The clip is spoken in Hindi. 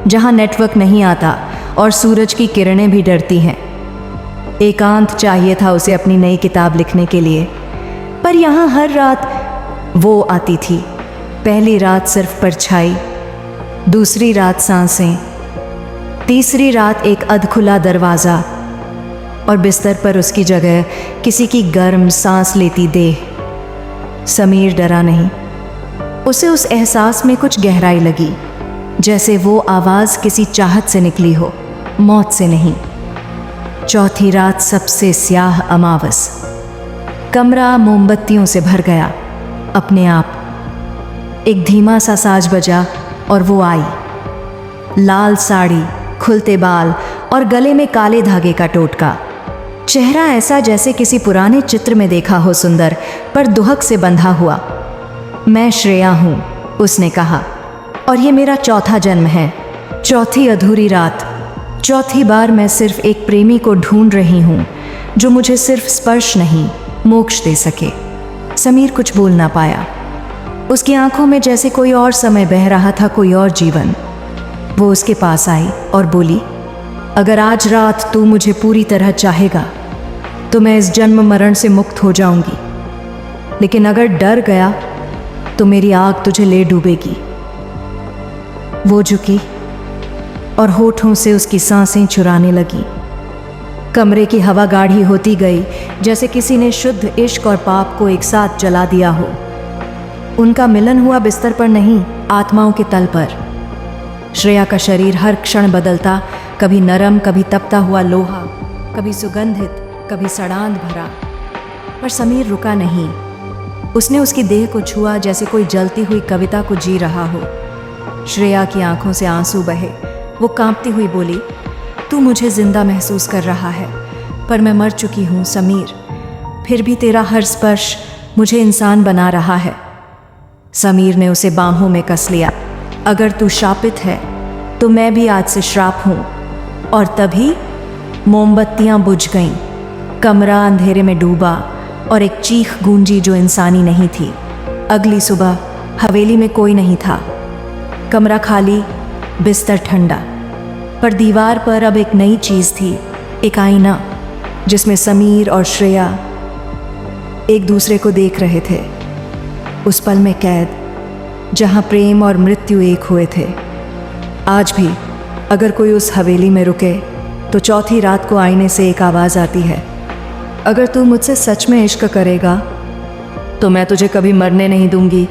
जहाँ नेटवर्क नहीं आता और सूरज की किरणें भी डरती हैं। एकांत चाहिए था उसे अपनी नई किताब लिखने के लिए, पर यहाँ हर रात वो आती थी। पहली रात सिर्फ परछाई, दूसरी रात सांसें, तीसरी रात एक अधखुला दरवाज़ा और बिस्तर पर उसकी जगह किसी की गर्म सांस लेती देह। समीर डरा नहीं। उसे उस एहसास में कुछ गहराई लगी, जैसे वो आवाज़ किसी चाहत से निकली हो, मौत से नहीं। चौथी रात सबसे स्याह अमावस। कमरा मोमबत्तियों से भर गया अपने आप। एक धीमा सा साज बजा और वो आई। लाल साड़ी, खुलते बाल और गले में काले धागे का टोटका। चेहरा ऐसा जैसे किसी पुराने चित्र में देखा हो, सुंदर पर दुहक से बंधा हुआ। मैं श्रेया हूँ, उसने कहा, और ये मेरा चौथा जन्म है, चौथी अधूरी रात। चौथी बार मैं सिर्फ एक प्रेमी को ढूंढ रही हूँ जो मुझे सिर्फ स्पर्श नहीं, मोक्ष दे सके। समीर कुछ बोल ना पाया। उसकी आंखों में जैसे कोई और समय बह रहा था, कोई और जीवन। वो उसके पास आई और बोली, अगर आज रात तू मुझे पूरी तरह चाहेगा तो मैं इस जन्म मरण से मुक्त हो जाऊंगी, लेकिन अगर डर गया तो मेरी आग तुझे ले डूबेगी। वो झुकी और होठों से उसकी सांसें चुराने लगी। कमरे की हवा गाढ़ी होती गई, जैसे किसी ने शुद्ध इश्क और पाप को एक साथ जला दिया हो। उनका मिलन हुआ बिस्तर पर नहीं, आत्माओं के तल पर। श्रेया का शरीर हर क्षण बदलता, कभी नरम, कभी तपता हुआ लोहा, कभी सुगंधित, कभी सड़ांध भरा। पर समीर रुका नहीं। उसने उसकी देह को छुआ जैसे कोई जलती हुई कविता को जी रहा हो। श्रेया की आंखों से आंसू बहे। वो कांपती हुई बोली, तू मुझे जिंदा महसूस कर रहा है, पर मैं मर चुकी हूँ समीर। फिर भी तेरा हर स्पर्श मुझे इंसान बना रहा है। समीर ने उसे बाहों में कस लिया। अगर तू शापित है तो मैं भी आज से श्राप हूँ। और तभी मोमबत्तियाँ बुझ गईं। कमरा अंधेरे में डूबा और एक चीख गूंजी जो इंसानी नहीं थी। अगली सुबह हवेली में कोई नहीं था। कमरा खाली, बिस्तर ठंडा, पर दीवार पर अब एक नई चीज़ थी, एक आईना जिसमें समीर और श्रेया एक दूसरे को देख रहे थे। उस पल में कैद, जहाँ प्रेम और मृत्यु एक हुए थे। आज भी अगर कोई उस हवेली में रुके तो चौथी रात को आईने से एक आवाज़ आती है, अगर तू मुझसे सच में इश्क करेगा तो मैं तुझे कभी मरने नहीं दूंगी।